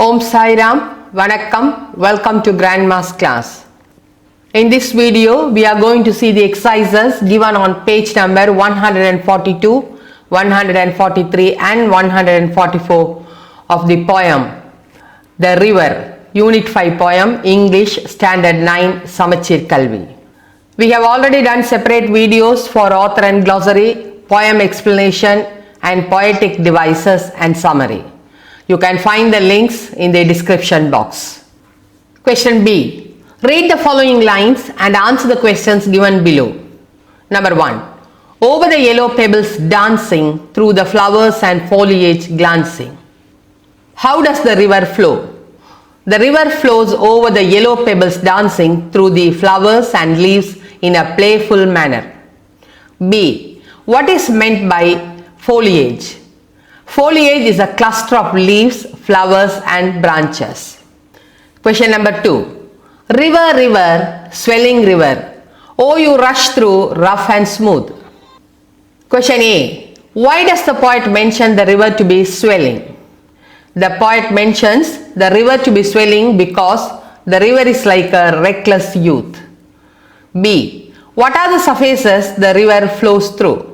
Om Sai Ram, Vanakkam, welcome to Grandma's class. In this video, we are going to see the exercises given on page number 142, 143 and 144 of the poem The River, Unit 5 poem, English, Standard 9, Samacheer Kalvi. We have already done separate videos for author and glossary, poem explanation and poetic devices and summary. You can find the links in the description box. Question B. Read the following lines and answer the questions given below. Number 1. Over the yellow pebbles dancing, through the flowers and foliage glancing. How does the river flow? The river flows over the yellow pebbles dancing through the flowers and leaves in a playful manner. B. What is meant by foliage? Foliage is a cluster of leaves, flowers and branches. Question number 2. River, river, swelling river, oh you rush through rough and smooth. Question A. Why does the poet mention the river to be swelling? The poet mentions the river to be swelling because the river is like a reckless youth. B. What are the surfaces the river flows through?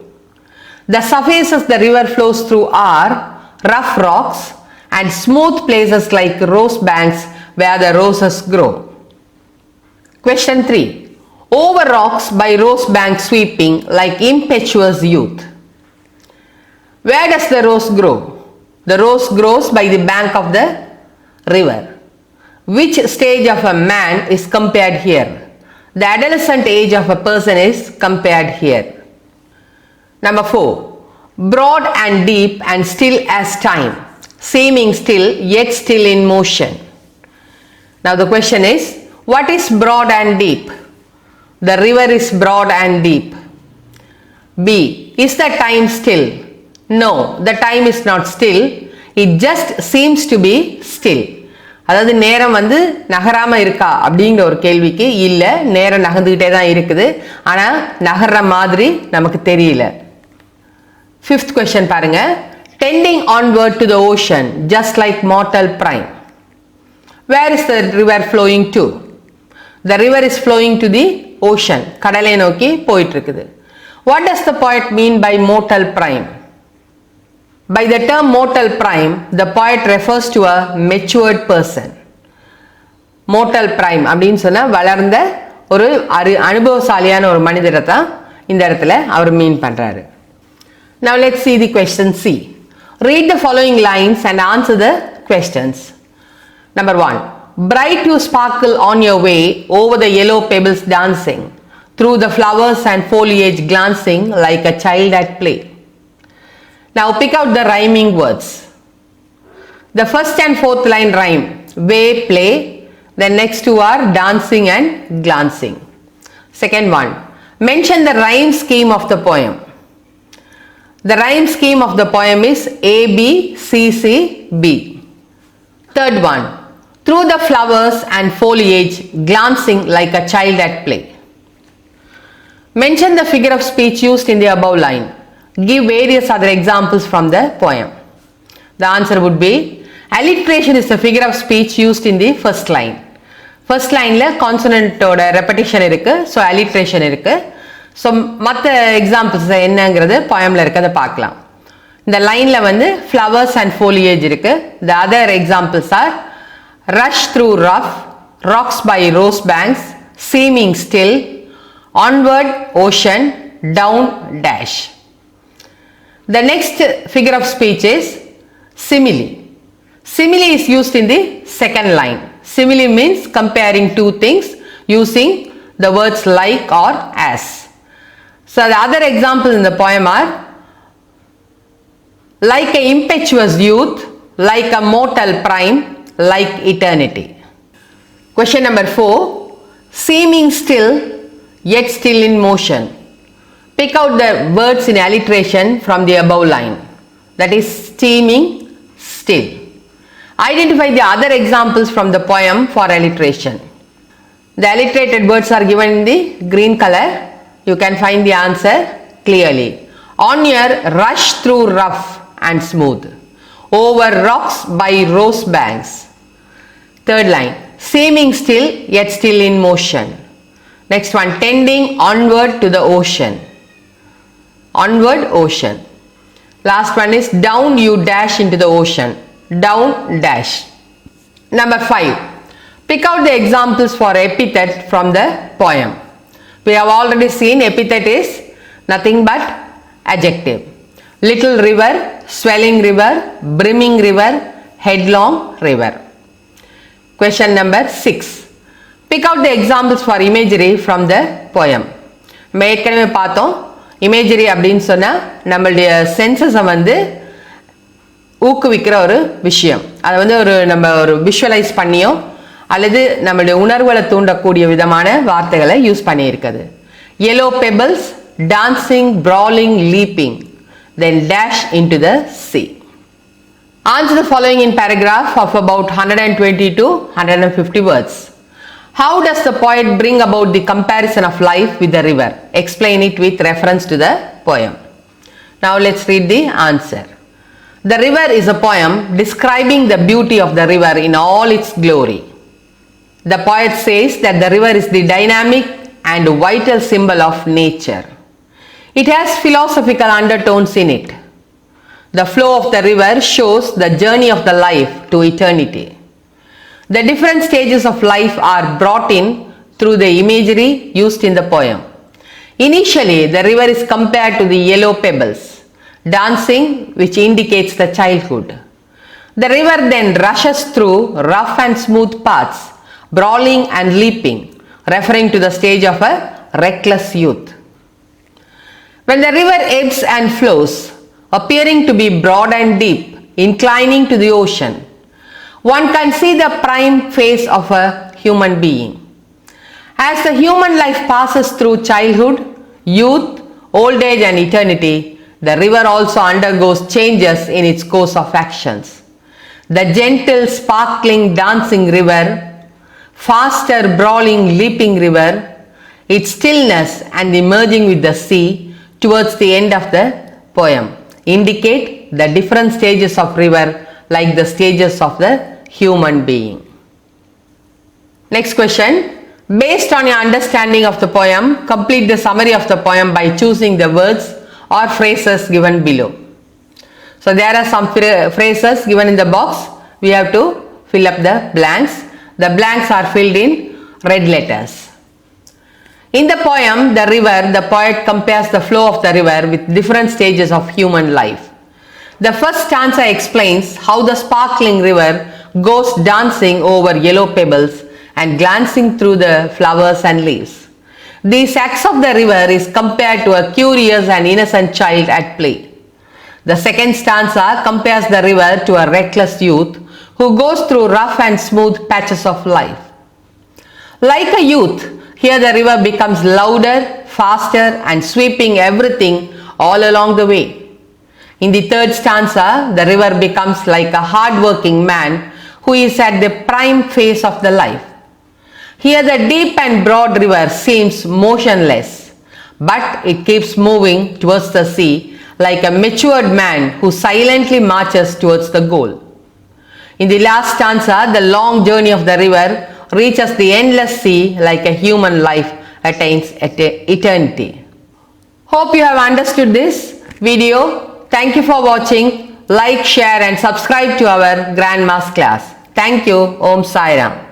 The surfaces the river flows through are rough rocks and smooth places like rose banks where the roses grow. Question 3. Over rocks by rose bank sweeping like impetuous youth. Where does the rose grow? The rose grows by the bank of the river. Which stage of a man is compared here? The adolescent age of a person is compared here. Number 4. Broad and deep and still as time, seeming still yet still in motion. Now the question is, what is broad and deep? The river is broad and deep. B. Is the time still? No, the time is not still. It just seems to be still. அதாவது நேரம் வந்து நகராம இருக்கா அப்படிங்கிற ஒரு கேள்விக்கு இல்ல, நேரம் நகர்ந்துகிட்டே தான் இருக்குது, ஆனா நகர்ற மாதிரி நமக்கு தெரியல. Fifth question பாருங்க. Tending onward to the ocean just like mortal prime. Where is the river flowing to? The river is flowing to the ocean. கடலை நோக்கி போயிட்டு இருக்குது. What does the poet mean by mortal prime? By the term mortal prime, the poet refers to a matured person. Mortal prime அப்படின்னு சொன்னா வளர்ந்த ஒரு அனுபவசாலியான ஒரு மனிதரை தான் இந்த இடத்துல அவர் மீன் பண்றாரு. Now let's see the question C. Read the following lines and answer the questions. Number 1. Bright you sparkle on your way over the yellow pebbles dancing, through the flowers and foliage glancing like a child at play. Now pick out the rhyming words. The first and fourth line rhyme, way, play. The next two are dancing and glancing. Second one, mention the rhyme scheme of the poem. The rhyme scheme of the poem is A, B, C, C, B. Third one, through the flowers and foliage glancing like a child at play. Mention the figure of speech used in the above line. Give various other examples from the poem. The answer would be, alliteration is the figure of speech used in the first line. First line la consonant oda repetition irukku, so alliteration irukku. So மற்ற examples என்னங்கிறது poemல இருக்கிறத பார்க்கலாம். இந்த லைன்ல வந்து flowers and foliage இருக்கு. The other examples are rush through rough, rocks by rose banks, seeming still, onward ocean, down dash. The next figure of speech is simile. Simile is used in the second line. Simile means comparing two things using the words like or as. So the other examples in the poem are like an impetuous youth, like a mortal prime, like eternity. Question number 4. Seeming still yet still in motion. Pick out the words in alliteration from the above line. That is seeming still. Identify the other examples from the poem for alliteration. The alliterated words are given in the green color. You can find the answer clearly. On your rush through rough and smooth, over rocks by rose banks, Third line, seeming still yet still in motion. Next one, tending onward to the ocean. Onward, ocean. Last one is down you dash into the ocean. Down, dash. Number 5. Pick out the examples for epithet from the poem. We have already seen epithet is nothing but adjective. Little river, swelling river, brimming river, headlong river. Question number 6. Pick out the examples for imagery from the poem. நம்ம ஏற்கனவே பார்த்தோம் imagery அப்படின்னு சொன்னால் நம்மளுடைய சென்சஸை வந்து ஊக்குவிக்கிற ஒரு விஷயம். அதை வந்து நம்ம ஒரு விஷுவலைஸ் பண்ணியோ அல்லது நம்மளுடைய உணர்வுகளை தூண்டக்கூடிய விதமான வார்த்தைகளை யூஸ் பண்ணியிருக்குது. Yellow pebbles, dancing, brawling, leaping, then dash into the sea. Answer the following in paragraph of about 120 to 150 words. How does the poet bring about the comparison of life with the river? Explain it with reference to the poem. Now let's read the answer. The river is a poem describing the beauty of the river in all its glory. The poet says that the river is the dynamic and vital symbol of nature. It has philosophical undertones in it. The flow of the river shows the journey of the life to eternity. The different stages of life are brought in through the imagery used in the poem. Initially, the river is compared to the yellow pebbles, dancing, which indicates the childhood. The river then rushes through rough and smooth paths, brawling and leaping, referring to the stage of a reckless youth. When the river ebbs and flows, appearing to be broad and deep, inclining to the ocean, one can see the prime phase of a human being. As the human life passes through childhood, youth, old age and eternity, the river also undergoes changes in its course of actions. The gentle, sparkling, dancing river, faster, brawling, leaping river, its stillness and the merging with the sea towards the end of the poem indicate the different stages of river like the stages of the human being. Next question. Based on your understanding of the poem, complete the summary of the poem by choosing the words or phrases given below. So there are some phrases given in the box. We have to fill up the blanks. The blanks are filled in red letters. In the poem, The River, the poet compares the flow of the river with different stages of human life. The first stanza explains how the sparkling river goes dancing over yellow pebbles and glancing through the flowers and leaves. These acts of the river is compared to a curious and innocent child at play. The second stanza compares the river to a reckless youth who goes through rough and smooth patches of life. Like a youth, here the river becomes louder, faster and sweeping everything all along the way. In the third stanza, the river becomes like a hard-working man who is at the prime phase of the life. Here the deep and broad river seems motionless, but it keeps moving towards the sea like a matured man who silently marches towards the goal. In the last stanza, the long journey of the river reaches the endless sea like a human life attains eternity. Hope you have understood this video. Thank you for watching. Like, share and subscribe to our Grandma's class. Thank you. Om Sai Ram.